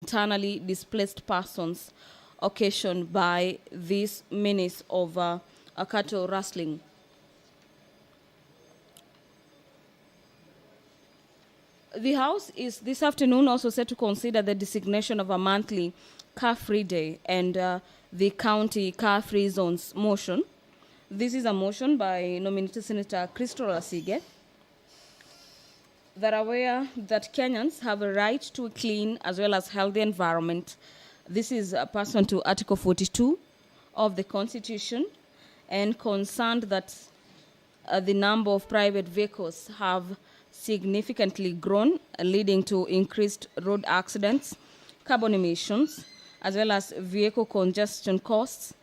internally displaced persons occasioned by this menace of a cattle rustling. The House is this afternoon also set to consider the designation of a monthly car-free day and the county car-free zones motion. This is a motion by nominated Senator Christopher Sige, that are aware that Kenyans have a right to a clean as well as healthy environment. This is pursuant to Article 42 of the Constitution, and concerned that the number of private vehicles have significantly grown, leading to increased road accidents, carbon emissions, as well as vehicle congestion costs,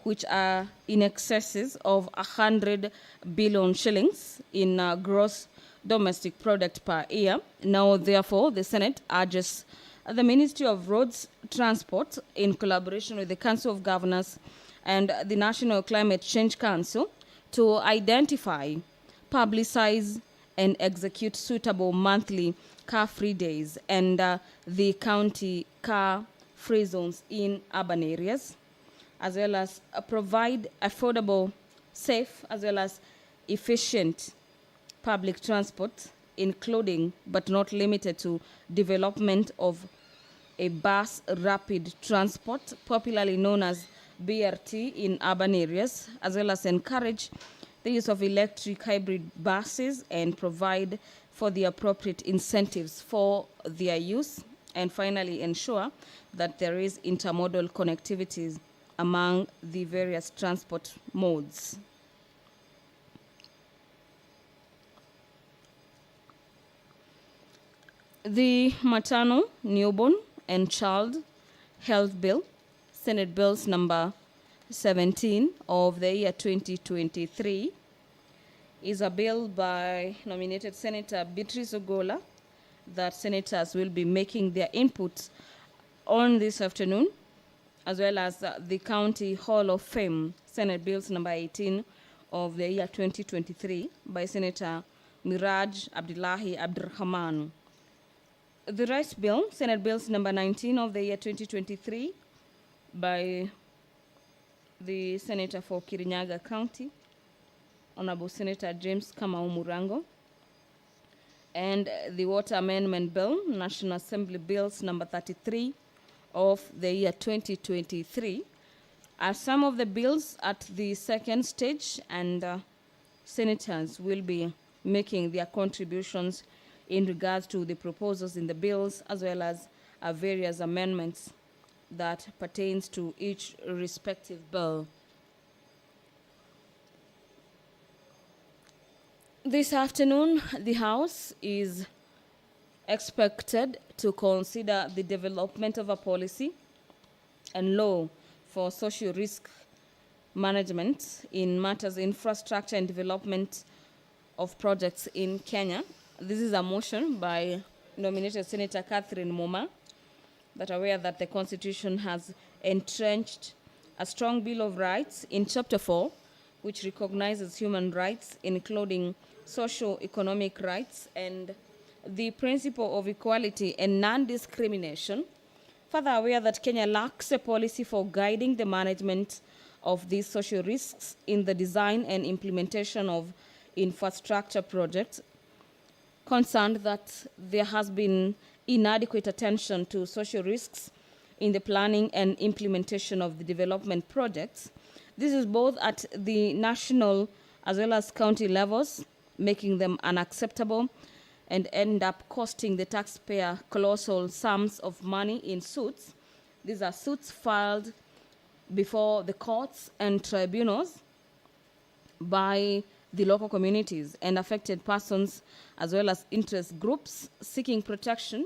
which are in excesses of 100 billion shillings in gross domestic product per year. Now, therefore, the Senate urges the Ministry of Roads Transport, in collaboration with the Council of Governors and the National Climate Change Council, to identify, publicize, and execute suitable monthly car-free days and the county car-free zones in urban areas, as well as provide affordable, safe, as well as efficient public transport, including but not limited to development of a bus rapid transport, popularly known as BRT, in urban areas, as well as encourage the use of electric hybrid buses and provide for the appropriate incentives for their use, and finally ensure that there is intermodal connectivity among the various transport modes. The Maternal, Newborn, and Child Health Bill, Senate Bills number 17 of the year 2023, is a bill by nominated Senator Beatrice Ogola that senators will be making their input on this afternoon, as well as the County Hall of Fame, Senate Bills number 18 of the year 2023 by Senator Miraj Abdullahi Abdurrahman. The Rice Bill, Senate Bills number 19 of the year 2023 by the Senator for Kirinyaga County, Honorable Senator James Kamau Murango, and the Water Amendment Bill, National Assembly Bills number 33 of the year 2023, are some of the bills at the second stage, and senators will be making their contributions in regards to the proposals in the bills, as well as various amendments that pertains to each respective bill. This afternoon, the House is expected to consider the development of a policy and law for social risk management in matters infrastructure and development of projects in Kenya. This is a motion by nominated Senator Catherine Moma, that are aware that the Constitution has entrenched a strong Bill of Rights in Chapter 4, which recognizes human rights, including socio-economic rights and the principle of equality and non-discrimination. Further aware that Kenya lacks a policy for guiding the management of these social risks in the design and implementation of infrastructure projects, concerned that there has been inadequate attention to social risks in the planning and implementation of the development projects. This is both at the national as well as county levels, making them unacceptable and end up costing the taxpayer colossal sums of money in suits. These are suits filed before the courts and tribunals by the local communities and affected persons, as well as interest groups seeking protection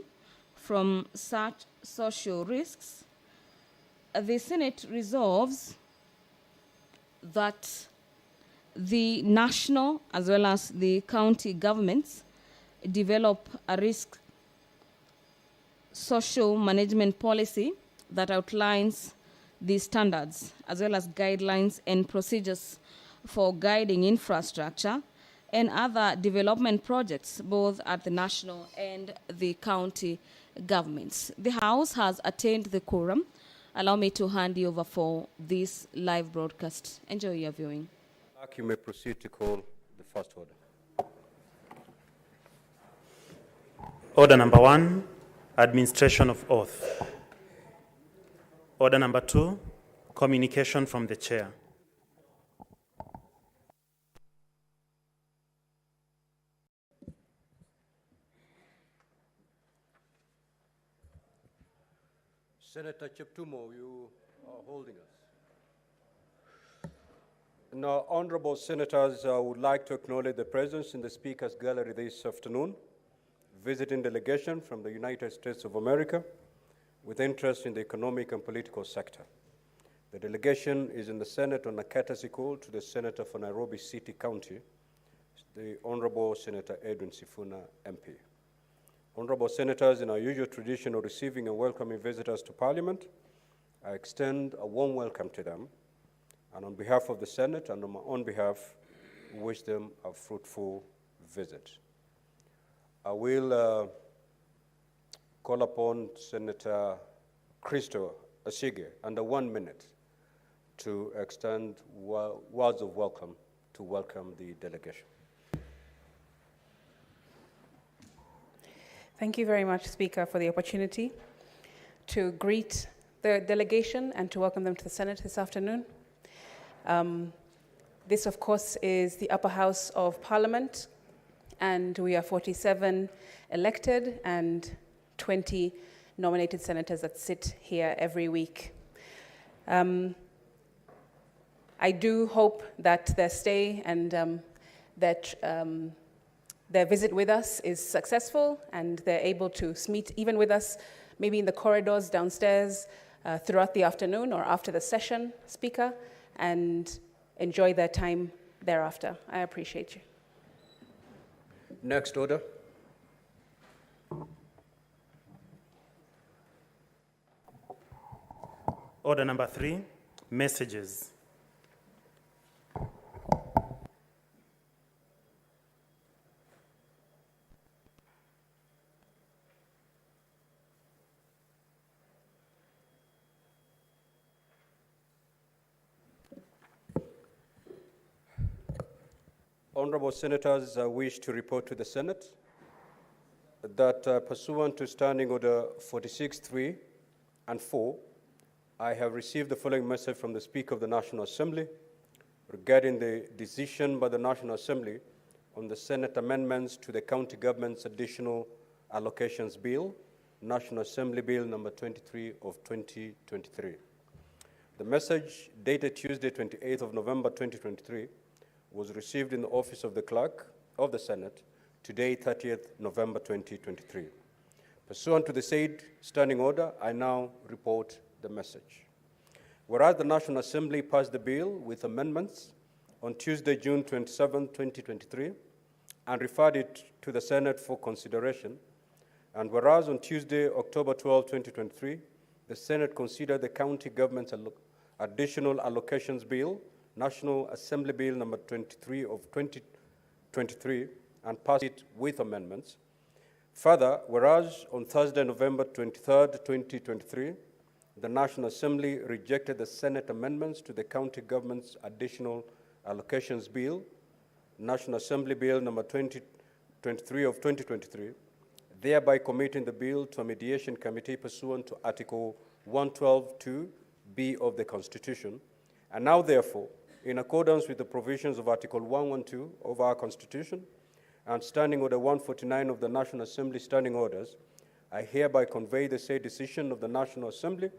from such social risks. The Senate resolves that the national as well as the county governments develop a risk social management policy that outlines the standards as well as guidelines and procedures for guiding infrastructure and other development projects, both at the national and the county governments. The House has attained the quorum. Allow me to hand you over for this live broadcast. Enjoy your viewing. You may proceed to call the first order. Order number 1, administration of oath. Order number 2, communication from the chair. Senator Cheptumo, you are holding us. Now, honorable senators, I would like to acknowledge the presence in the Speaker's Gallery this afternoon, visiting delegation from the United States of America with interest in the economic and political sector. The delegation is in the Senate on a courtesy call to the Senator for Nairobi City County, the Honorable Senator Edwin Sifuna, MP. Honorable senators, in our usual tradition of receiving and welcoming visitors to Parliament, I extend a warm welcome to them, and on behalf of the Senate and on my own behalf, wish them a fruitful visit. I will call upon Senator Christo Asige under 1 minute to extend words of welcome to welcome the delegation. Thank you very much, Speaker, for the opportunity to greet the delegation and to welcome them to the Senate this afternoon. This, of course, is the upper house of Parliament, and we are 47 elected and 20 nominated senators that sit here every week. I do hope that their stay and their visit with us is successful and they're able to meet even with us, maybe in the corridors downstairs throughout the afternoon or after the session, Speaker, and enjoy their time thereafter. I appreciate you. Next order. Order number 3, messages. Honorable senators, I wish to report to the Senate that pursuant to Standing Order 46.3 and 4, I have received the following message from the Speaker of the National Assembly regarding the decision by the National Assembly on the Senate amendments to the County Government's Additional Allocations Bill, National Assembly Bill number 23 of 2023. The message, dated Tuesday, 28th of November 2023, was received in the office of the Clerk of the Senate today, 30th November 2023. Pursuant to the said standing order, I now report the message. Whereas the National Assembly passed the bill with amendments on Tuesday, June 27, 2023, and referred it to the Senate for consideration, and whereas on Tuesday, October 12, 2023, the Senate considered the County Government's Additional Allocations Bill, National Assembly Bill number 23 of 2023, and passed it with amendments. Further, whereas on Thursday, November 23, 2023, the National Assembly rejected the Senate amendments to the County Government's Additional Allocations Bill, National Assembly Bill number 2023 of 2023, thereby committing the bill to a mediation committee pursuant to Article 112(2)(b) of the Constitution, and now, therefore, in accordance with the provisions of Article 112 of our Constitution and Standing Order 149 of the National Assembly Standing Orders, I hereby convey the said decision of the National Assembly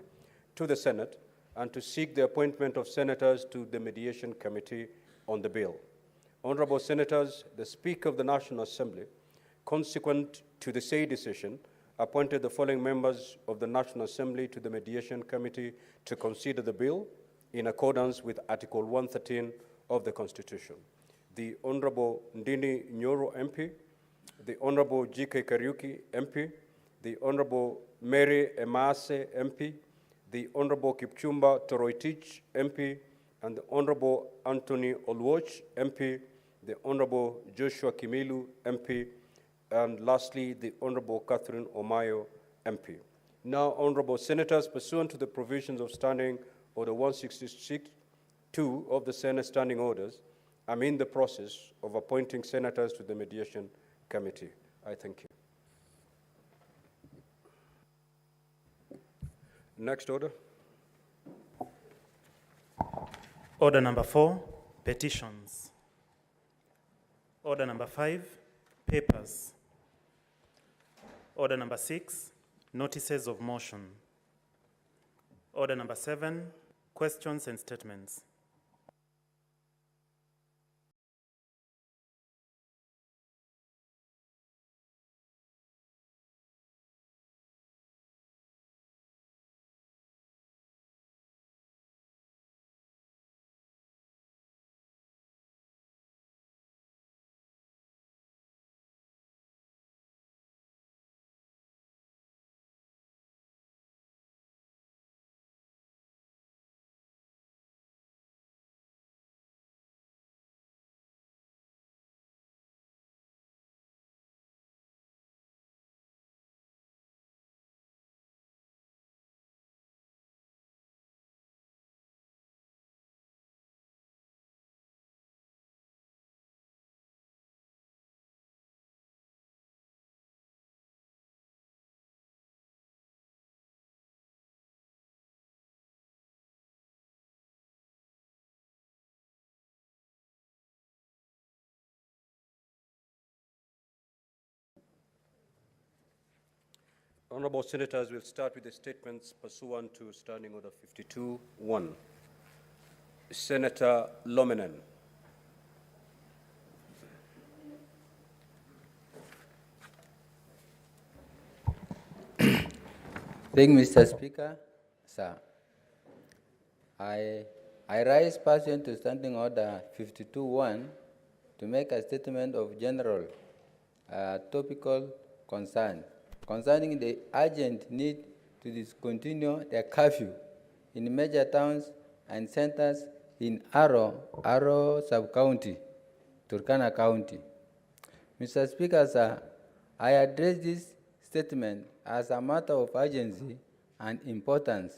to the Senate and to seek the appointment of senators to the mediation committee on the bill. Honorable senators, the Speaker of the National Assembly, consequent to the said decision, appointed the following members of the National Assembly to the mediation committee to consider the bill in accordance with Article 113 of the Constitution. The Honorable Ndini Nyoro, MP, the Honorable G.K. Kariuki, MP, the Honorable Mary Emase, MP, the Honorable Kipchumba Toroitich, MP, and the Honorable Anthony Olwoch, MP, the Honorable Joshua Kimilu, MP, and lastly, the Honorable Catherine Omayo, MP. Now, Honorable Senators, pursuant to the provisions of Standing Order 166-2 of the Senate Standing Orders, I'm in the process of appointing senators to the Mediation Committee. I thank you. Next order. Order number 4, petitions. Order number 5, papers. Order number 6, notices of motion. Order number 7, questions and statements. Honorable Senators, we'll start with the statements pursuant to Standing Order 52-1. Senator Lominen. Thank you, Mr. Speaker. Sir, I rise pursuant to Standing Order 52-1 to make a statement of general topical concern concerning the urgent need to discontinue the curfew in major towns and centers in Aro sub-county, Turkana County. Mr. Speaker, sir, I address this statement as a matter of urgency and importance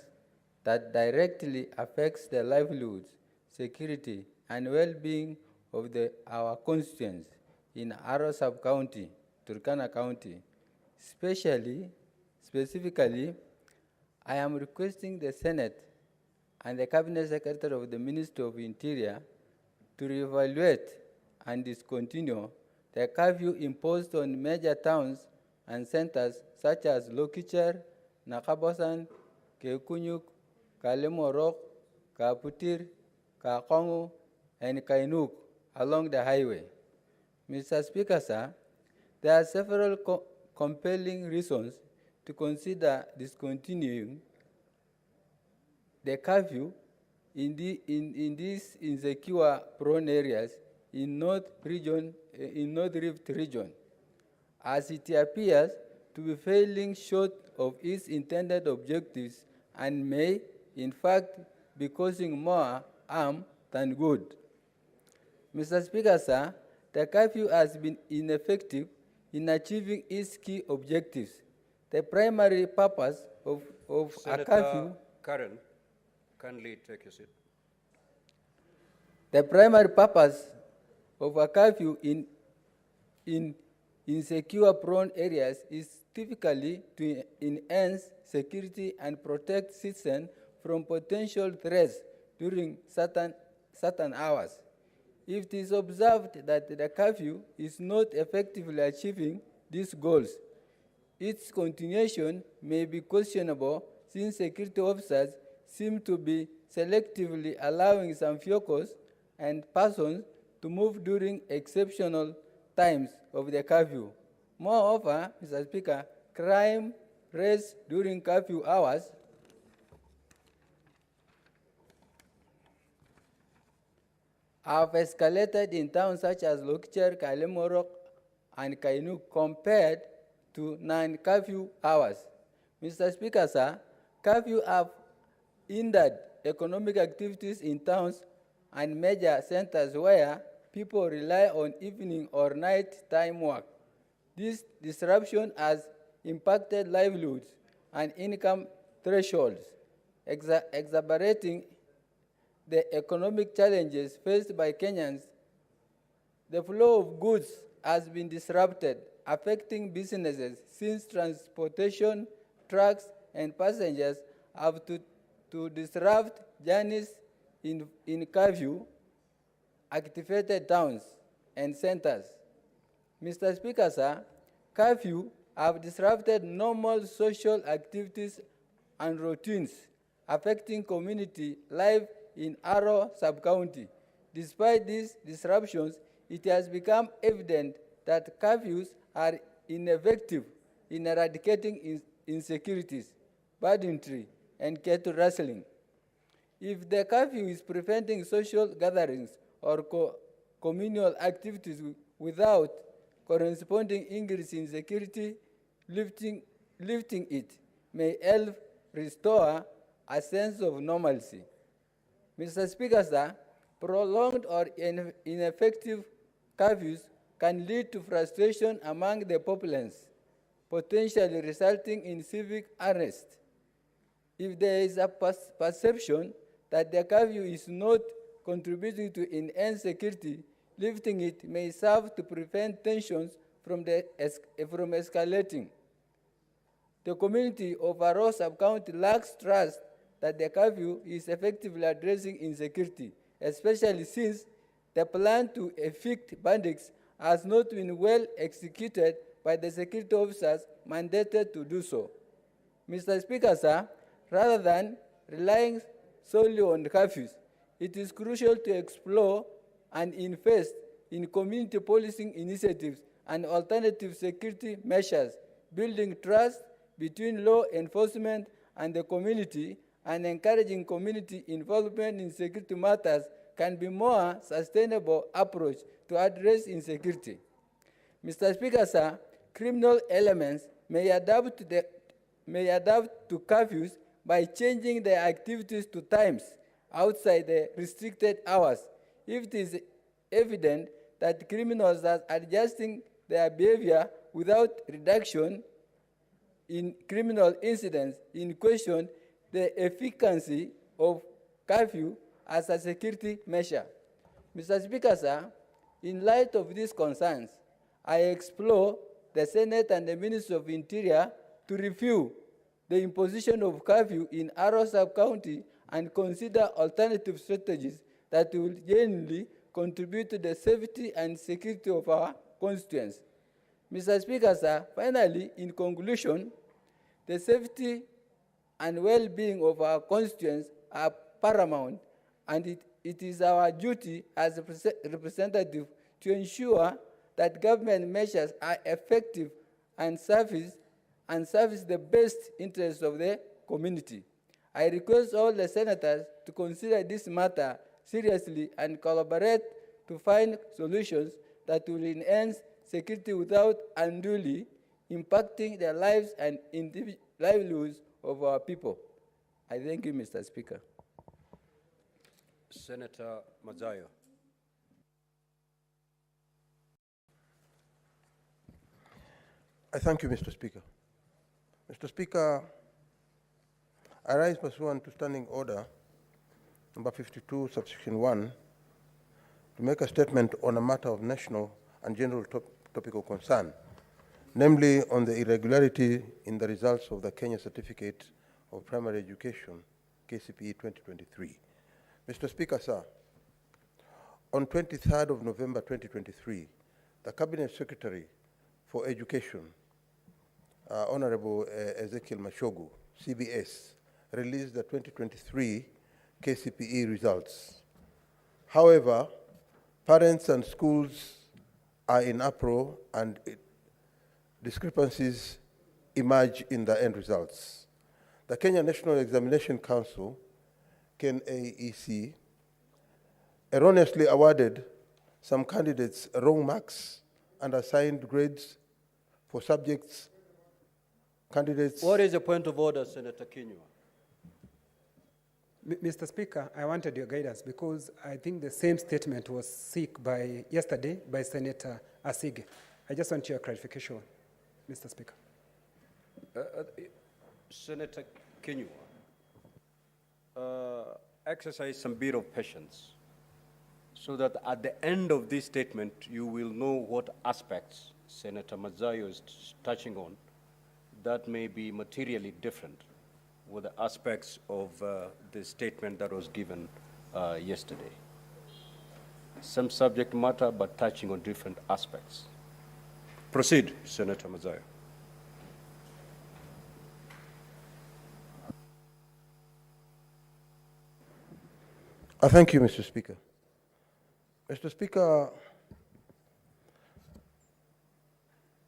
that directly affects the livelihoods, security, and well-being of our constituents in Aro sub-county, Turkana County. Specifically, I am requesting the Senate and the Cabinet Secretary of the Ministry of Interior to reevaluate and discontinue the curfew imposed on major towns and centers such as Lokicher, Nakabosan, Kekunyuk, Kalemorok, Kaputir, Kakongo, and Kainuk along the highway. Mr. Speaker, sir, there are several compelling reasons to consider discontinuing the curfew in these insecure prone areas in North Rift region, as it appears to be falling short of its intended objectives and may, in fact, be causing more harm than good. Mr. Speaker, sir, the curfew has been ineffective in achieving its key objectives. The primary purpose of a curfew... Karen, kindly take your seat. The primary purpose of a curfew in insecure-prone areas is typically to enhance security and protect citizens from potential threats during certain hours. If it is observed that the curfew is not effectively achieving these goals, its continuation may be questionable since security officers seem to be selectively allowing some vehicles and persons to move during exceptional times of the curfew. Moreover, Mr. Speaker, crime rates during curfew hours have escalated in towns such as Lokicher, Kalemorok, and Kainuk compared to non-curfew hours. Mr. Speaker, sir, curfew have hindered economic activities in towns and major centers where people rely on evening or night time work. This disruption has impacted livelihoods and income thresholds, exacerbating the economic challenges faced by Kenyans. The flow of goods has been disrupted, affecting businesses since transportation, trucks, and passengers have to disrupt journeys in curfew activated towns and centers. Mr. Speaker, sir, curfew have disrupted normal social activities and routines, affecting community life in Aro sub-county. Despite these disruptions, it has become evident that curfews are ineffective in eradicating insecurities, banditry, and cattle rustling. If the curfew is preventing social gatherings or communal activities without corresponding increase in security, lifting it may help restore a sense of normalcy. Mr. Speaker, sir, prolonged or ineffective curfews can lead to frustration among the populace, potentially resulting in civic unrest. If there is a perception that the curfew is not contributing to enhanced security, lifting it may serve to prevent tensions from escalating. The community of Aro sub-county lacks trust that the curfew is effectively addressing insecurity, especially since the plan to evict bandits has not been well executed by the security officers mandated to do so. Mr. Speaker, sir, rather than relying solely on curfews, it is crucial to explore and invest in community policing initiatives and alternative security measures, building trust between law enforcement and the community, and encouraging community involvement in security matters can be more sustainable approach to address insecurity. Mr. Speaker, sir, criminal elements may adapt to curfews by changing their activities to times outside the restricted hours. If it is evident that criminals are adjusting their behavior without reduction in criminal incidents, in question the efficacy of curfew as a security measure. Mr. Speaker, sir, in light of these concerns, I explore the Senate and the Ministry of Interior to review the imposition of curfew in Aro sub-county and consider alternative strategies that will genuinely contribute to the safety and security of our constituents. Mr. Speaker, sir, finally, in conclusion, the safety and well-being of our constituents are paramount, and it is our duty as a representative to ensure that government measures are effective and service the best interests of the community. I request all the senators to consider this matter seriously and collaborate to find solutions that will enhance security without unduly impacting the lives and livelihoods of our people. I thank you, Mr. Speaker. Senator Mazayo. I thank you, Mr. Speaker. Mr. Speaker, I rise pursuant to Standing Order number 52, subsection 1, to make a statement on a matter of national and general topic of concern, namely on the irregularity in the results of the Kenya Certificate of Primary Education, KCPE 2023. Mr. Speaker, sir, on 23rd of November 2023, the Cabinet Secretary for Education, Honorable Ezekiel Mashogu, CBS, released the 2023 KCPE results. However, parents and schools are in uproar and discrepancies emerge in the end results. The Kenya National Examination Council, KNAEC, erroneously awarded some candidates wrong marks and assigned grades for subjects candidates. What is the point of order, Senator Kinyua? Mr. Speaker, I wanted your guidance because I think the same statement was seeked yesterday by Senator Asige. I just want your clarification, Mr. Speaker. Senator Kenyua, exercise some bit of patience so that at the end of this statement, you will know what aspects Senator Mazayo is touching on that may be materially different with the aspects of the statement that was given yesterday. Some subject matter, but touching on different aspects. Proceed, Senator Mazayo. Thank you, Mr. Speaker. Mr. Speaker,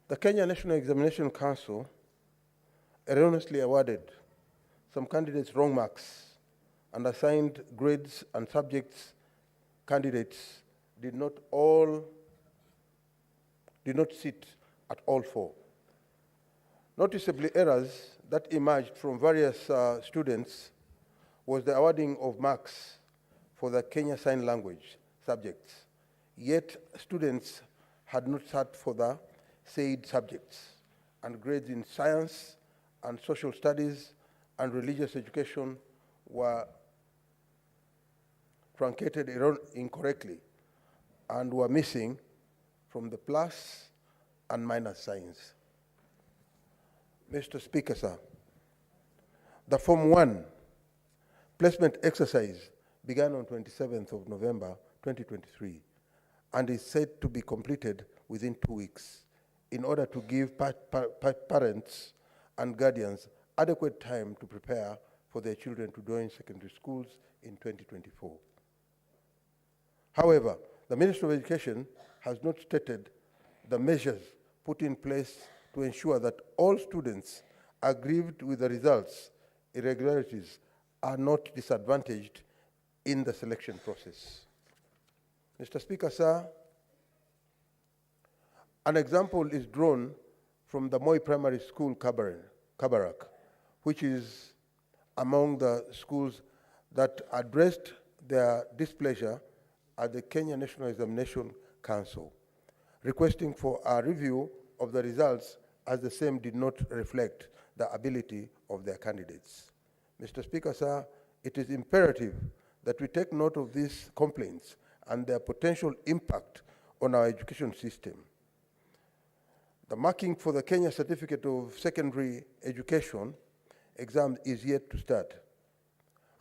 the Kenya National Examination Council erroneously awarded some candidates wrong marks and assigned grades and subjects candidates did not sit at all four. Noticeably, errors that emerged from various students was the awarding of marks for the Kenya Sign Language subjects, yet students had not sat for the said subjects, and grades in science and social studies and religious education were truncated incorrectly and were missing from the plus and minus signs. Mr. Speaker, sir, the Form 1 placement exercise began on 27th of November 2023 and is said to be completed within 2 weeks in order to give parents and guardians adequate time to prepare for their children to join secondary schools in 2024. However, the Ministry of Education has not stated the measures put in place to ensure that all students aggrieved with the results irregularities are not disadvantaged in the selection process. Mr. Speaker, sir, an example is drawn from the Moi Primary School, Kabarak, which is among the schools that addressed their displeasure at the Kenya National Examination Council, requesting for a review of the results as the same did not reflect the ability of their candidates. Mr. Speaker, sir, it is imperative that we take note of these complaints and their potential impact on our education system. The marking for the Kenya Certificate of Secondary Education exam is yet to start,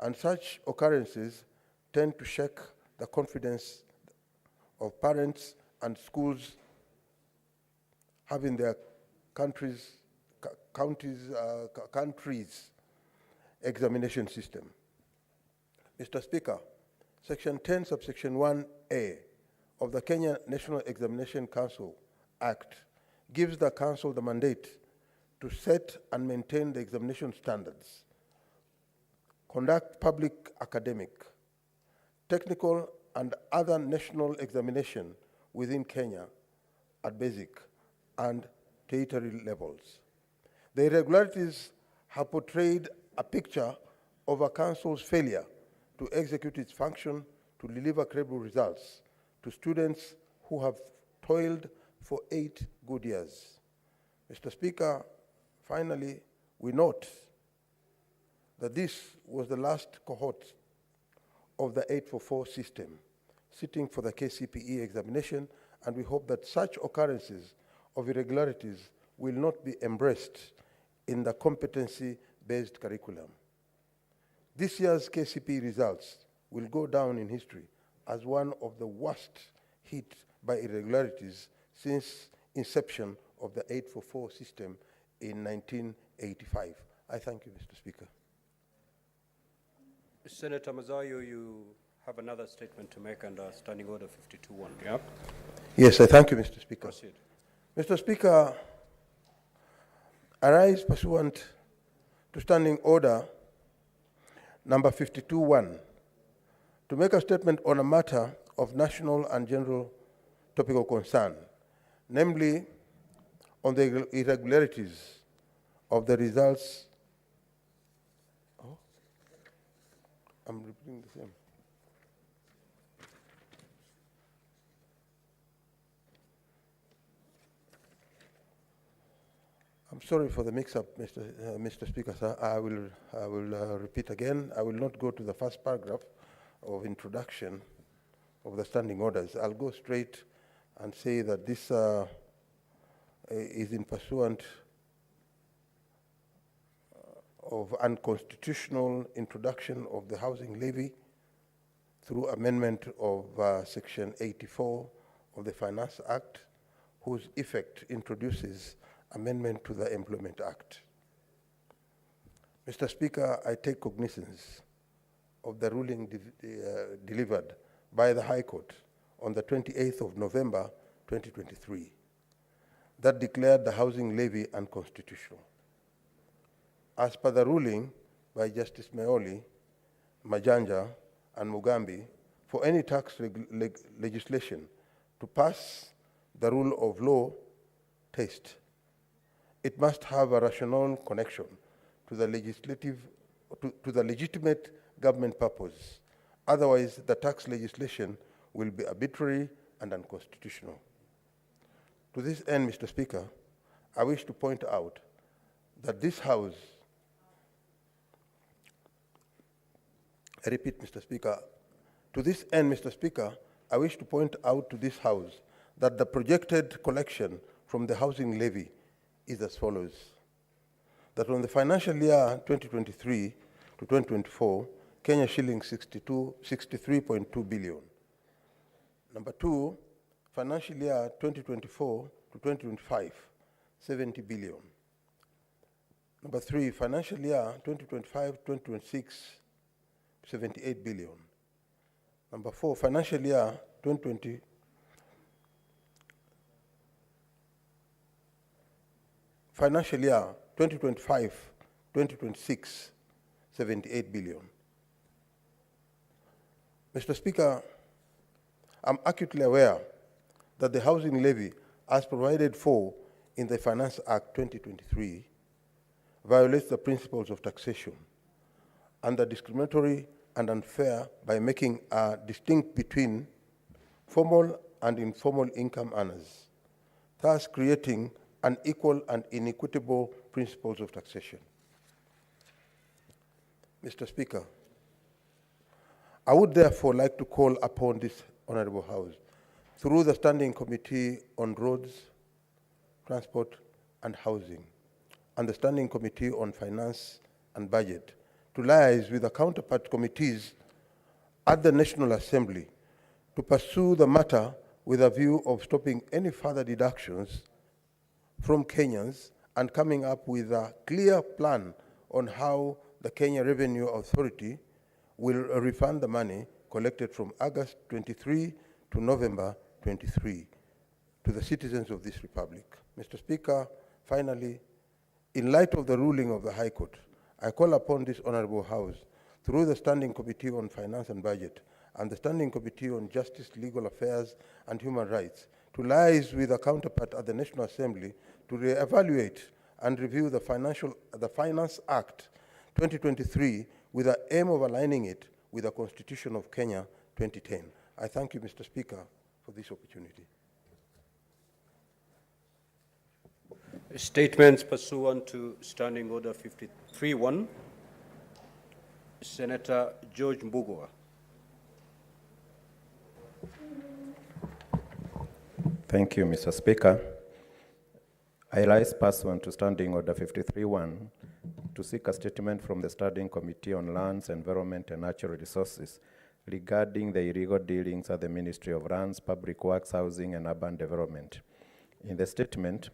and such occurrences tend to shake the confidence of parents and schools having their country's examination system. Mr. Speaker, Section 10, subsection 1A of the Kenya National Examination Council Act gives the Council the mandate to set and maintain the examination standards, conduct public academic, technical, and other national examination within Kenya at basic and tertiary levels. The irregularities have portrayed a picture of a council's failure to execute its function to deliver credible results to students who have toiled for 8 good years. Mr. Speaker, finally, we note that this was the last cohort of the 844 system, sitting for the KCPE examination, and we hope that such occurrences of irregularities will not be embraced in the competency-based curriculum. This year's KCPE results will go down in history as one of the worst hit by irregularities since inception of the 844 system in 1985. I thank you, Mr. Speaker. Senator Mazayo, you have another statement to make under Standing Order 52.1, yeah? Yes, I thank you, Mr. Speaker. Proceed. Mr. Speaker, I rise pursuant to Standing Order number 52.1 to make a statement on a matter of national and general topical concern, namely on the irregularities of the results. Oh, I'm repeating the same. I'm sorry for the mix-up, Mr. Speaker, sir. I will repeat again. I will not go to the first paragraph of introduction of the standing orders. I'll go straight and say that this is in pursuant of unconstitutional introduction of the housing levy through amendment of Section 84 of the Finance Act, whose effect introduces amendment to the Employment Act. Mr. Speaker, I take cognizance of the ruling delivered by the High Court on the 28th of November 2023 that declared the housing levy unconstitutional. As per the ruling by Justice Meoli, Majanja, and Mugambi, for any tax legislation to pass the rule of law test, it must have a rational connection to the legitimate government purpose. Otherwise, the tax legislation will be arbitrary and unconstitutional. To this end, Mr. Speaker, I wish to point out that this House, I repeat, Mr. Speaker, to this end, Mr. Speaker, I wish to point out to this House that the projected collection from the housing levy is as follows. That on the financial year 2023 to 2024, Kenya shillings 63.2 billion. Number two, financial year 2024 to 2025, 70 billion. Number three, financial year 2025-2026, 78 billion. Number four, financial year 2020, financial year 2025-2026, 78 billion. Mr. Speaker, I'm acutely aware that the housing levy, as provided for in the Finance Act 2023, violates the principles of taxation and are discriminatory and unfair by making a distinction between formal and informal income earners, thus creating unequal and inequitable principles of taxation. Mr. Speaker, I would therefore like to call upon this Honorable House, through the Standing Committee on Roads, Transport and Housing, and the Standing Committee on Finance and Budget, to liaise with the counterpart committees at the National Assembly to pursue the matter with a view of stopping any further deductions from Kenyans and coming up with a clear plan on how the Kenya Revenue Authority will refund the money collected from August 23 to November 23 to the citizens of this republic. Mr. Speaker, finally, in light of the ruling of the High Court, I call upon this Honorable House, through the Standing Committee on Finance and Budget and the Standing Committee on Justice, Legal Affairs and Human Rights, to liaise with a counterpart at the National Assembly to re-evaluate and review the Finance Act 2023 with the aim of aligning it with the Constitution of Kenya 2010. I thank you, Mr. Speaker, for this opportunity. Statements pursuant to Standing Order 53-1. Senator George Mbugua. Thank you, Mr. Speaker. I rise pursuant to Standing Order 53-1 to seek a statement from the Standing Committee on Lands, Environment and Natural Resources regarding the illegal dealings at the Ministry of Lands, Public Works, Housing and Urban Development. In the statement,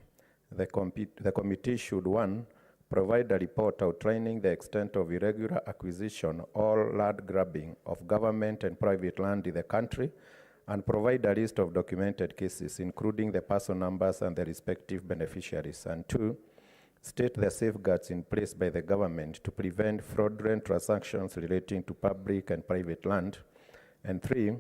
the committee should, 1, provide a report outlining the extent of irregular acquisition or land grabbing of government and private land in the country, and provide a list of documented cases, including the person numbers and the respective beneficiaries. And 2, state the safeguards in place by the government to prevent fraudulent transactions relating to public and private land. And 3,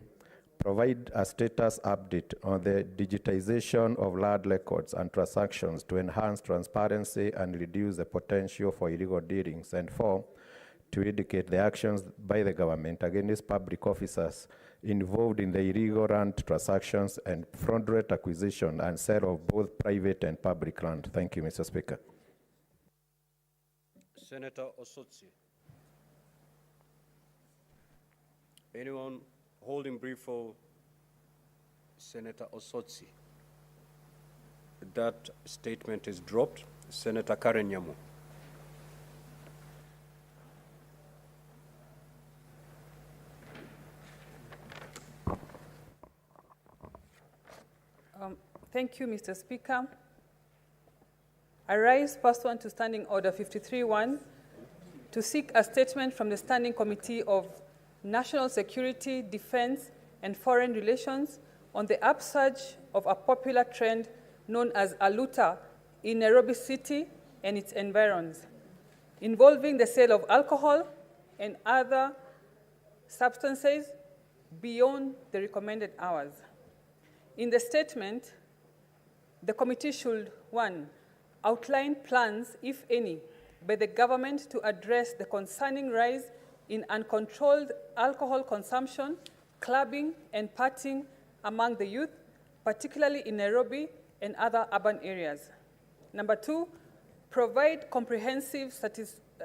provide a status update on the digitization of land records and transactions to enhance transparency and reduce the potential for illegal dealings. And 4, to indicate the actions by the government against public officers involved in the illegal land transactions and fraudulent acquisition and sale of both private and public land. Thank you, Mr. Speaker. Senator Osotsi. Anyone holding brief for Senator Osotsi? That statement is dropped. Senator Karen Nyamu. Thank you, Mr. Speaker. I rise pursuant to Standing Order 53-1 to seek a statement from the Standing Committee of National Security, Defense, and Foreign Relations on the upsurge of a popular trend known as aluta in Nairobi City and its environs, involving the sale of alcohol and other substances beyond the recommended hours. In the statement, the committee should, 1, outline plans, if any, by the government to address the concerning rise in uncontrolled alcohol consumption, clubbing, and partying among the youth, particularly in Nairobi and other urban areas. Number 2, provide comprehensive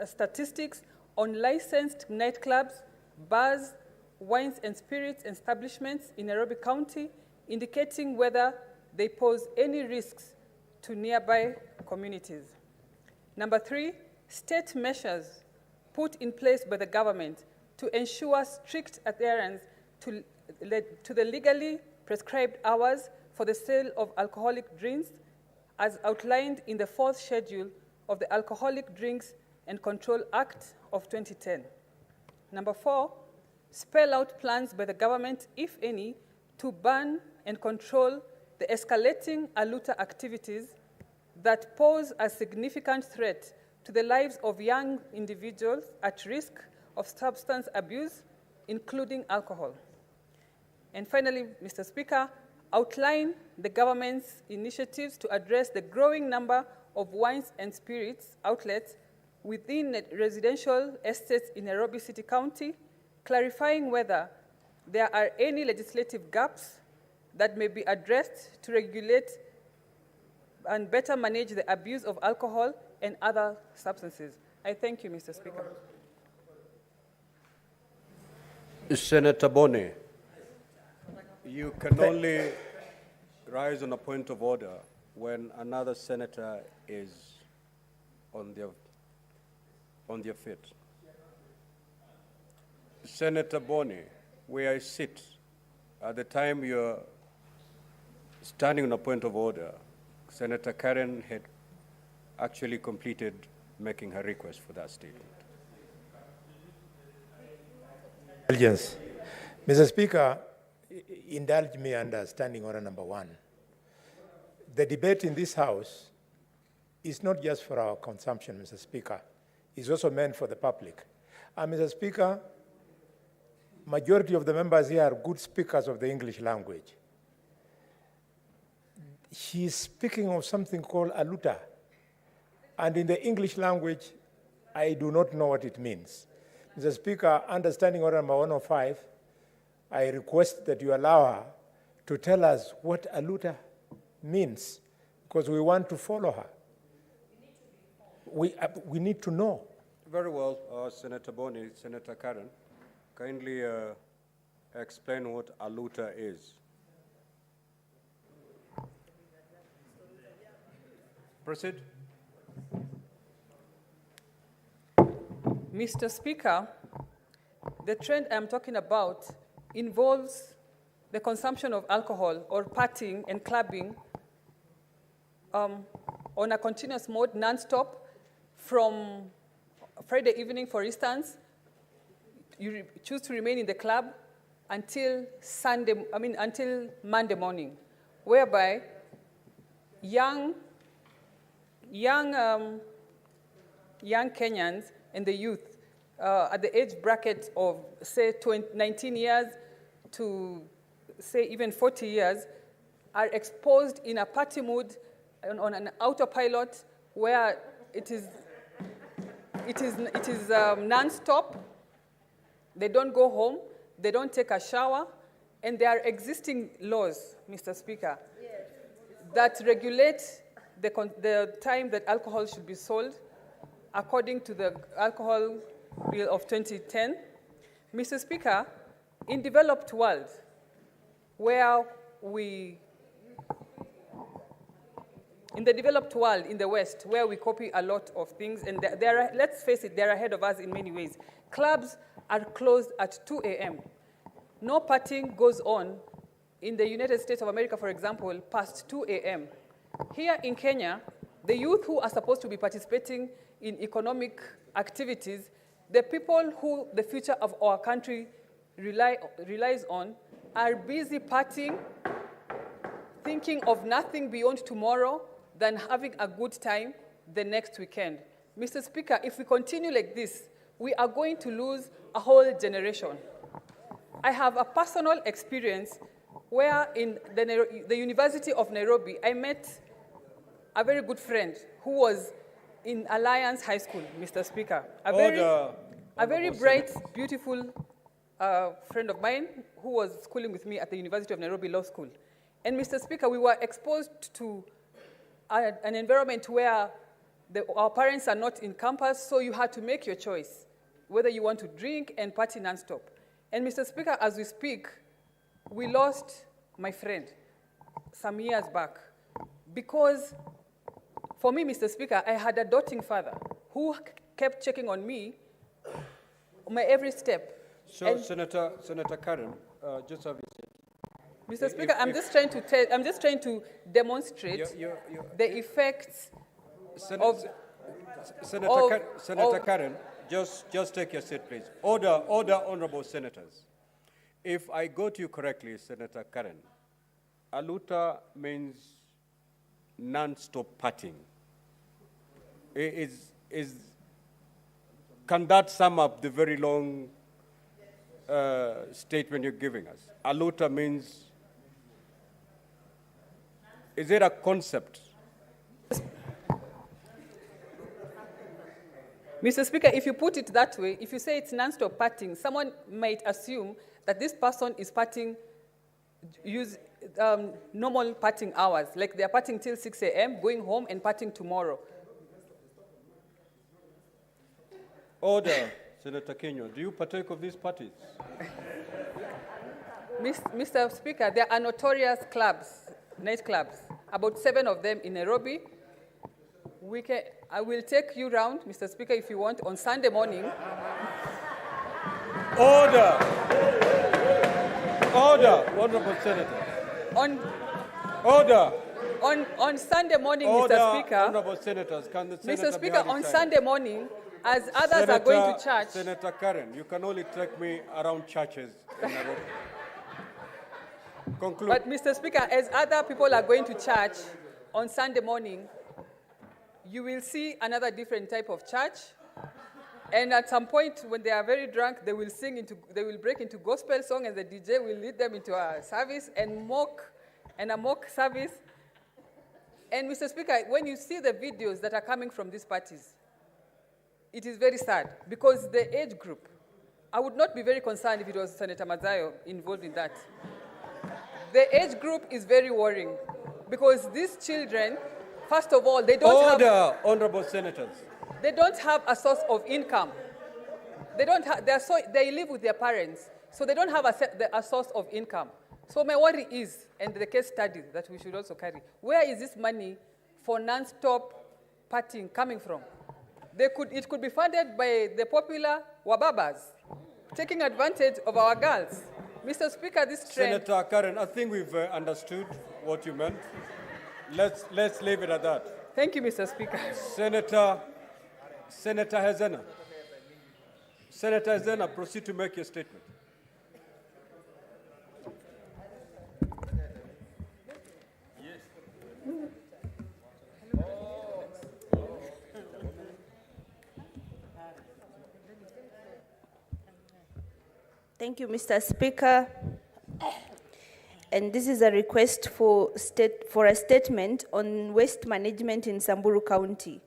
statistics on licensed nightclubs, bars, wines and spirits establishments in Nairobi County, indicating whether they pose any risks to nearby communities. Number 3, state measures put in place by the government to ensure strict adherence to the legally prescribed hours for the sale of alcoholic drinks as outlined in the 4th schedule of the Alcoholic Drinks and Control Act of 2010. Number 4, spell out plans by the government, if any, to ban and control the escalating aluta activities that pose a significant threat to the lives of young individuals at risk of substance abuse, including alcohol. And finally, Mr. Speaker, outline the government's initiatives to address the growing number of wines and spirits outlets within residential estates in Nairobi City County, clarifying whether there are any legislative gaps that may be addressed to regulate and better manage the abuse of alcohol and other substances. I thank you, Mr. Speaker. Senator Bone, you can only rise on a point of order when another senator is on their feet. Senator Bone, where I sit, at the time you're standing on a point of order, Senator Karen had actually completed making her request for that statement. Indulgence. Mr. Speaker, indulge me under Standing Order number 1. The debate in this House is not just for our consumption, Mr. Speaker. It's also meant for the public. Mr. Speaker, majority of the members here are good speakers of the English language. She's speaking of something called aluta. And in the English language, I do not know what it means. Mr. Speaker, under Standing Order number 105, I request that you allow her to tell us what aluta means, because we want to follow her. We need to know. Very well, Senator Boni. Senator Karen, kindly explain what aluta is. Proceed. Mr. Speaker, the trend I'm talking about involves the consumption of alcohol or partying and clubbing on a continuous mode, non-stop, from Friday evening, for instance. You choose to remain in the club until until Monday morning, whereby young Kenyans and the youth at the age bracket of, say, 19 years to, say, even 40 years are exposed in a party mood on an autopilot where it is non-stop. They don't go home. They don't take a shower. And there are existing laws, Mr. Speaker, that regulate the time that alcohol should be sold according to the Alcohol Bill of 2010. Mr. Speaker, in developed world, in the developed world, in the West, where we copy a lot of things, and let's face it, they're ahead of us in many ways. Clubs are closed at 2 a.m. No partying goes on in the United States of America, for example, past 2 a.m. Here in Kenya, the youth who are supposed to be participating in economic activities, the people who the future of our country relies on, are busy partying, thinking of nothing beyond tomorrow than having a good time the next weekend. Mr. Speaker, if we continue like this, we are going to lose a whole generation. I have a personal experience where in the University of Nairobi, I met a very good friend who was in Alliance High School, Mr. Speaker. A very bright, beautiful friend of mine who was schooling with me at the University of Nairobi Law School. And Mr. Speaker, we were exposed to an environment where our parents are not in campus, so you had to make your choice, whether you want to drink and party nonstop. And Mr. Speaker, as we speak, we lost my friend some years back because for me, Mr. Speaker, I had a doting father who kept checking on me my every step. So, and Senator Karen, just have your seat. Mr. Speaker, I'm just trying to demonstrate the effects of Senator Karen, just take your seat, please. Order, honorable senators. If I go to you correctly, Senator Karen, aluta means non-stop partying. Can that sum up the very long statement you're giving us? Aluta means, is it a concept? Mr. Speaker, if you put it that way, if you say it's non-stop partying, someone might assume that this person is partying, normal partying hours, like they're partying till 6 a.m., going home and partying tomorrow. Order, Senator Kenyo. Do you partake of these parties? Mr. Speaker, there are notorious clubs, nightclubs, about 7 of them in Nairobi. I will take you round, Mr. Speaker, if you want, on Sunday morning. Order! Order, honorable senator. Order! On Sunday morning, Order, Mr. Speaker. Honorable senators, can the senator Mr. Speaker, on side? Sunday morning, as others are going to church. Senator Karen, you can only take me around churches in Nairobi. Conclude. But Mr. Speaker, as other people are going to church on Sunday morning, you will see another different type of church. And at some point, when they are very drunk, they will break into gospel song, and the DJ will lead them into a service and a mock service. And Mr. Speaker, when you see the videos that are coming from these parties, it is very sad because the age group, I would not be very concerned if it was Senator Mazayo involved in that. The age group is very worrying because these children, first of all, they don't have... honorable senators. They don't have a source of income. They live with their parents, so they don't have a source of income. So my worry is, and the case study that we should also carry, where is this money for non-stop partying coming from? It could be funded by the popular Wababas, taking advantage of our girls. Mr. Speaker, this trend... Senator Karen, I think we've understood what you meant. Let's leave it at that. Thank you, Mr. Speaker. Senator Hezena. Senator Hezena, proceed to make your statement. Thank you, Mr. Speaker. And this is a request for a statement on waste management in Samburu County.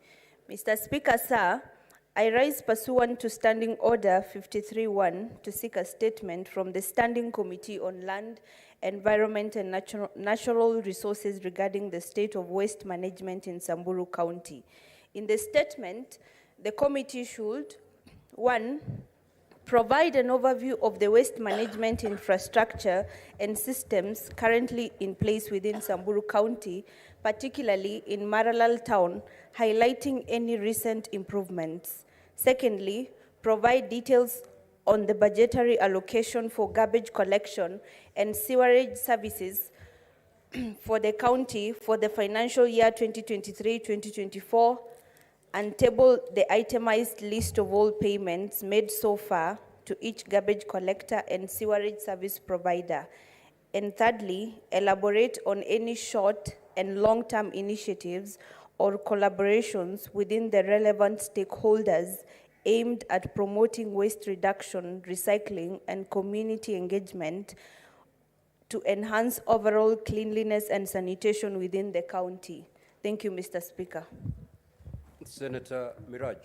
Mr. Speaker, sir, I rise pursuant to Standing Order 53-1 to seek a statement from the Standing Committee on Land, Environment and Natural Resources regarding the state of waste management in Samburu County. In the statement, the committee should, 1, provide an overview of the waste management infrastructure and systems currently in place within Samburu County, particularly in Maralal Town, highlighting any recent improvements. Secondly, provide details on the budgetary allocation for garbage collection and sewerage services for the county for the financial year 2023-2024, and table the itemized list of all payments made so far to each garbage collector and sewerage service provider. And thirdly, elaborate on any short and long-term initiatives or collaborations within the relevant stakeholders aimed at promoting waste reduction, recycling, and community engagement to enhance overall cleanliness and sanitation within the county. Thank you, Mr. Speaker. Senator Miraj.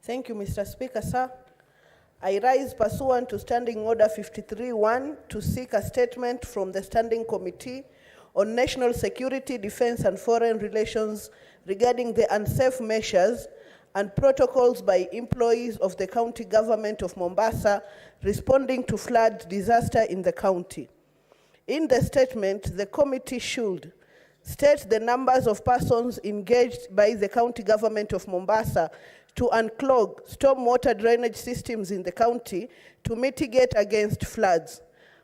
Thank you, Mr. Speaker, sir. I rise pursuant to Standing Order 53-1 to seek a statement from the Standing Committee on National Security, Defense and Foreign Relations regarding the unsafe measures and protocols by employees of the County Government of Mombasa responding to flood disaster in the county. In the statement, the committee should state the numbers of persons engaged by the County Government of Mombasa to unclog stormwater drainage systems in the county to mitigate against floods.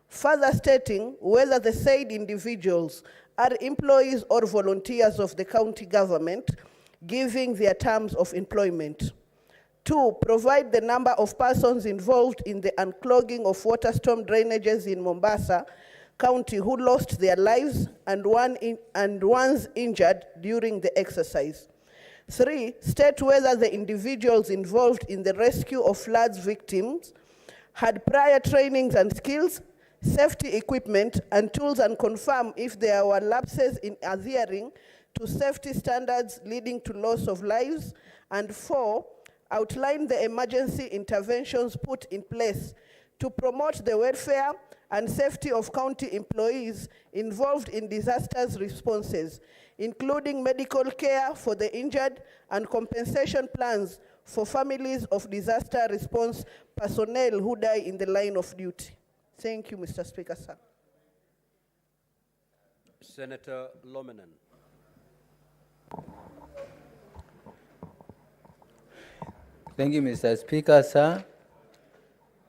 Further stating whether the said individuals are employees or volunteers of the county government, giving their terms of employment. 2, provide the number of persons involved in the unclogging of water storm drainages in Mombasa County who lost their lives and ones injured during the exercise. 3, state whether the individuals involved in the rescue of floods victims had prior trainings and skills, safety equipment and tools, and confirm if there were lapses in adhering to safety standards leading to loss of lives. And 4, outline the emergency interventions put in place to promote the welfare and safety of county employees involved in disasters responses, including medical care for the injured and compensation plans for families of disaster response personnel who die in the line of duty. Thank you, Mr. Speaker, sir. Senator Lominen. Thank you, Mr. Speaker, sir.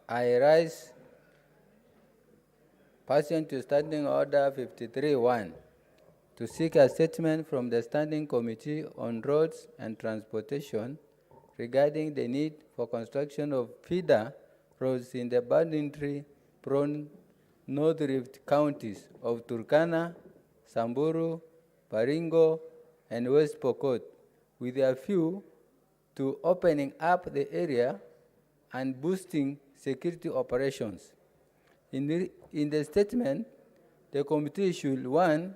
I rise pursuant to Standing Order 53-1 to seek a statement from the Standing Committee on Roads and Transportation regarding the need for construction of feeder roads in the boundary-prone North Rift counties of Turkana, Samburu, Baringo, and West Pokot, with a view to opening up the area and boosting security operations. In the statement, the committee should, 1,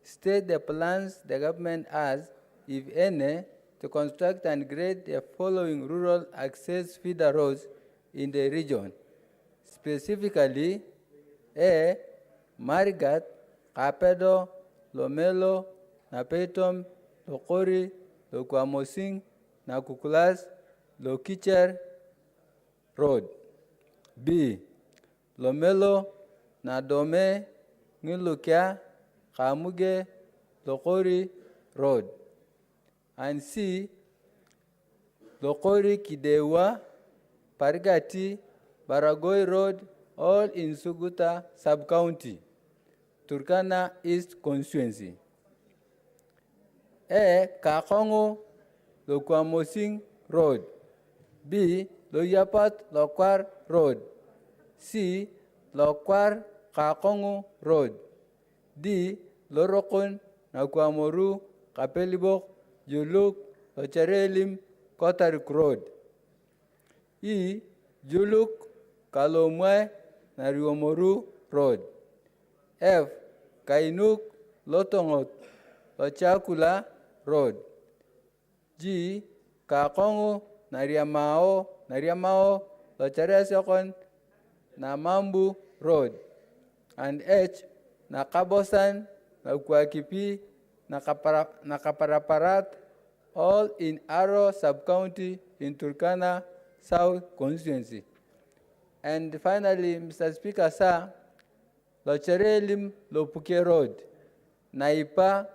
state the plans the government has, if any, to construct and grade the following rural access feeder roads in the region. Specifically, A, Marigat, Kapedo, Lomelo, Napetom, Lokori, Lokwamosing, Nakukulas, Lokicher Road. B, Lomelo, Nadome, Ngilukia, Kamuge, Lokori Road. And C, Lokori Kidewa, Parigati, Baragoi Road, all in Suguta Sub-County, Turkana East Constituency. A, Kakongo, Lokwamosing Road. B, Loyapat Lokwar Road. C, Lokwar Kakongo Road. D, Lorokon, Nakwamoru, Kapelibok, Juluk, Locharelim, Kotarik Road. E, Juluk, Kalomwe, Nariomoru Road. F, Kainuk, Lotongot, Lochakula Road. G, Kakongo, Nariamao, Locharesekon, Namambu Road. and H, na Kabosan, na Ukwakipi, na Kaparaparat, all in Aro sub-county in Turkana South constituency. And finally, Mr. Speaker, sir, Locherelim Lopuke Road, Naipa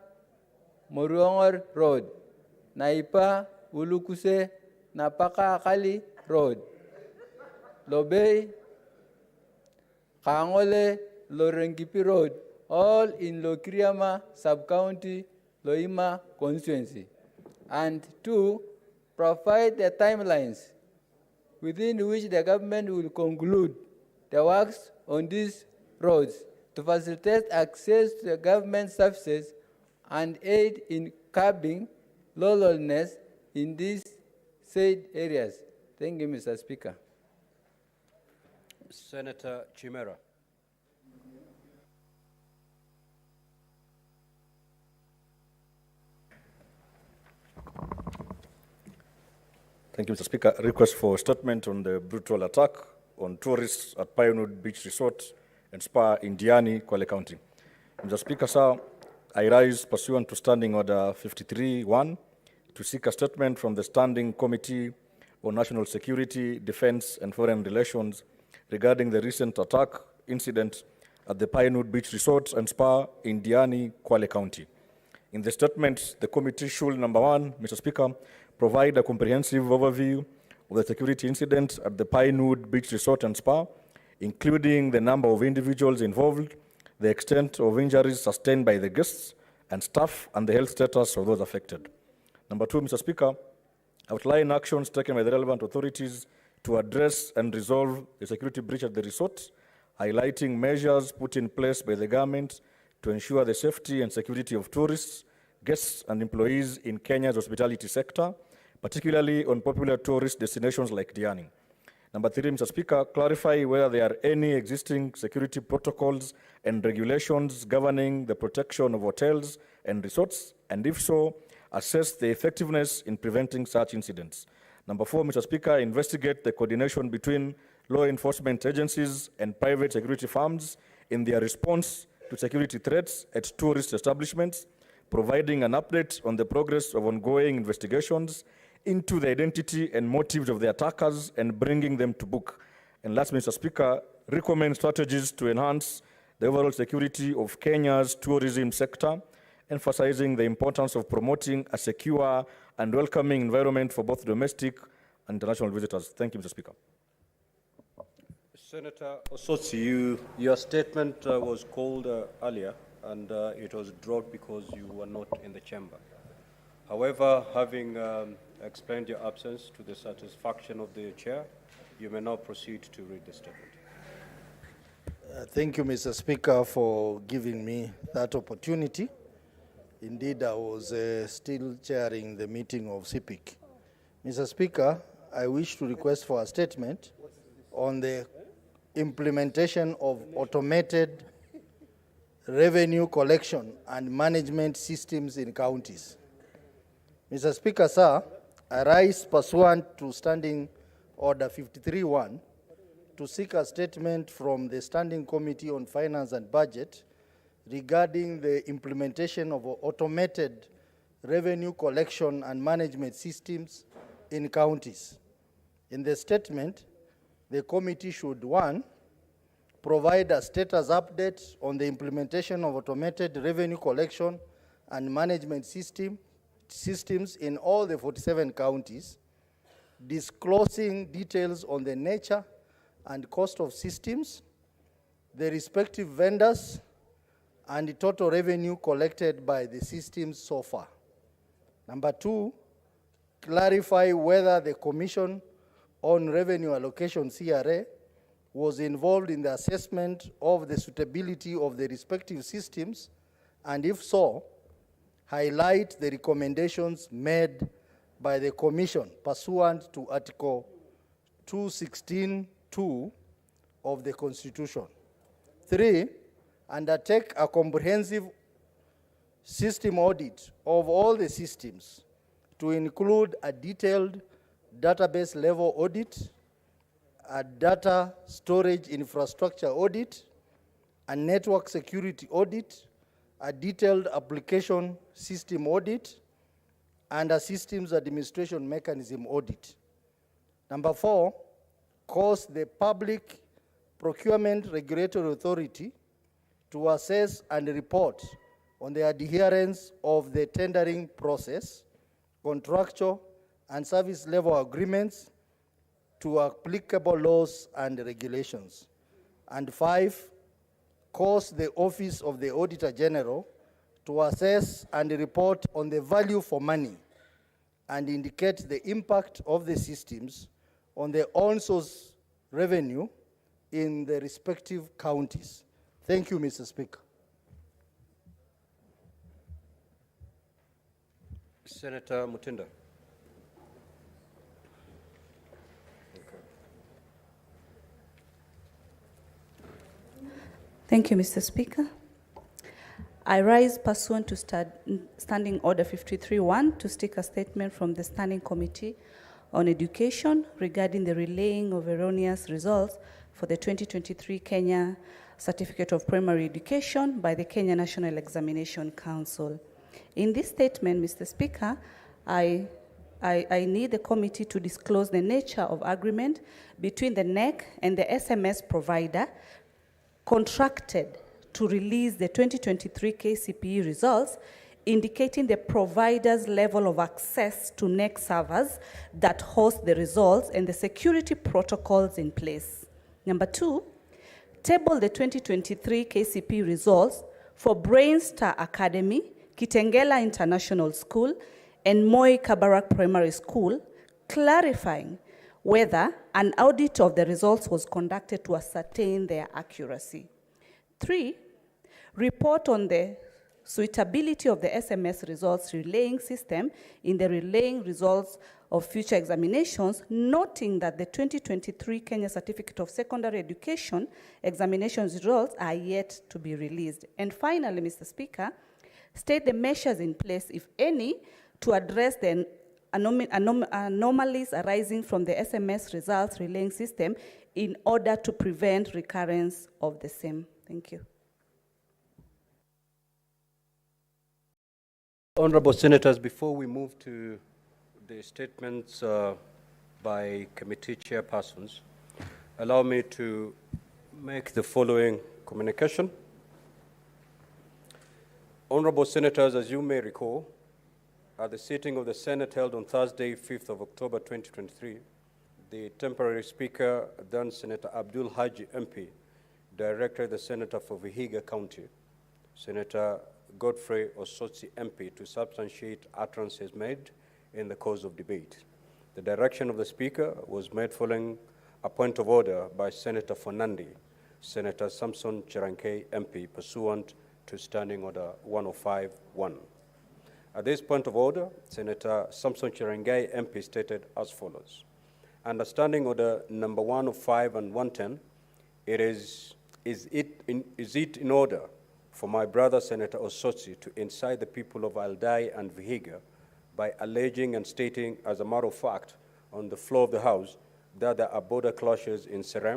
Moruongor Road, Naipa Ulukuse Napaka Akali Road, Lobei Kangole Lorengipi Road, all in Lokriama sub-county Loima constituency. And two, provide the timelines within which the government will conclude the works on these roads to facilitate access to the government services and aid in curbing lawlessness in these said areas. Thank you, Mr. Speaker. Senator Chimera. Thank you, Mr. Speaker. Request for statement on the brutal attack on tourists at Pinewood Beach Resort and Spa in Diani, Kwale County. Mr. Speaker, sir, I rise pursuant to Standing Order 53-1 to seek a statement from the Standing Committee on National Security, Defense and Foreign Relations regarding the recent attack incident at the Pinewood Beach Resort and Spa in Diani, Kwale County. In the statement, the committee should, number one, Mr. Speaker, provide a comprehensive overview of the security incident at the Pinewood Beach Resort and Spa, including the number of individuals involved, the extent of injuries sustained by the guests and staff, and the health status of those affected. Number two, Mr. Speaker, outline actions taken by the relevant authorities to address and resolve the security breach at the resort, highlighting measures put in place by the government to ensure the safety and security of tourists, guests, and employees in Kenya's hospitality sector, particularly on popular tourist destinations like Diani. Number three, Mr. Speaker, clarify whether there are any existing security protocols and regulations governing the protection of hotels and resorts, and if so, assess the effectiveness in preventing such incidents. Number four, Mr. Speaker, investigate the coordination between law enforcement agencies and private security firms in their response to security threats at tourist establishments, providing an update on the progress of ongoing investigations into the identity and motives of the attackers and bringing them to book. And last, Mr. Speaker, recommend strategies to enhance the overall security of Kenya's tourism sector, emphasizing the importance of promoting a secure and welcoming environment for both domestic and international visitors. Thank you, Mr. Speaker. Senator Osotsi, your statement was called earlier, and it was dropped because you were not in the chamber. However, having explained your absence to the satisfaction of the chair, you may now proceed to read the statement. Thank you, Mr. Speaker, for giving me that opportunity. Indeed, I was still chairing the meeting of CPIC. Mr. Speaker, I wish to request for a statement on the implementation of automated revenue collection and management systems in counties. Mr. Speaker, sir, I rise pursuant to Standing Order 53-1 to seek a statement from the Standing Committee on Finance and Budget regarding the implementation of automated revenue collection and management systems in counties. In the statement, the committee should, one, provide a status update on the implementation of automated revenue collection and management systems in all the 47 counties, disclosing details on the nature and cost of systems, the respective vendors, and the total revenue collected by the systems so far. Number two, clarify whether the Commission on Revenue Allocation, CRA, was involved in the assessment of the suitability of the respective systems, and if so, highlight the recommendations made by the Commission pursuant to Article 216(2) of the Constitution. Three, undertake a comprehensive system audit of all the systems to include a detailed database level audit, a data storage infrastructure audit, a network security audit, a detailed application system audit, and a systems administration mechanism audit. Number 4, cause the Public Procurement Regulatory Authority to assess and report on the adherence of the tendering process, contractual and service level agreements to applicable laws and regulations. And 5, cause the Office of the Auditor General to assess and report on the value for money and indicate the impact of the systems on the on-source revenue in the respective counties. Thank you, Mr. Speaker. Senator Mutinda. Thank you, Mr. Speaker. I rise pursuant to Standing Order 53-1 to seek a statement from the Standing Committee on Education regarding the relaying of erroneous results for the 2023 Kenya Certificate of Primary Education by the Kenya National Examination Council. In this statement, Mr. Speaker, I need the committee to disclose the nature of agreement between the NEC and the SMS provider contracted to release the 2023 KCPE results, indicating the provider's level of access to NEC servers that host the results and the security protocols in place. Number 2, table the 2023 KCPE results for Brainstar Academy, Kitengela International School, and Moi Kabarak Primary School, clarifying whether an audit of the results was conducted to ascertain their accuracy. 3, report on the suitability of the SMS results relaying system in the relaying results of future examinations, noting that the 2023 Kenya Certificate of Secondary Education examinations results are yet to be released. And finally, Mr. Speaker, state the measures in place, if any, to address the anomalies arising from the SMS results relaying system in order to prevent recurrence of the same. Thank you. Honorable Senators, before we move to the statements by committee chairpersons, allow me to make the following communication. Honorable Senators, as you may recall, at the sitting of the Senate held on Thursday, 5th of October 2023, the temporary Speaker, then Senator Abdul Haji MP, directed the Senator for Vihiga County, Senator Godfrey Osotsi MP, to substantiate utterances made in the course of debate. The direction of the Speaker was made following a point of order by Senator Fonandi, Senator Samson Cherankei MP, pursuant to Standing Order 105-1. At this point of order, Senator Samson Cherankei MP stated as follows. Under Standing Order number 105 and 110, is it in order for my brother Senator Osotsi to incite the people of Aldai and Vihiga by alleging and stating as a matter of fact on the floor of the House that there are border clashes in Serem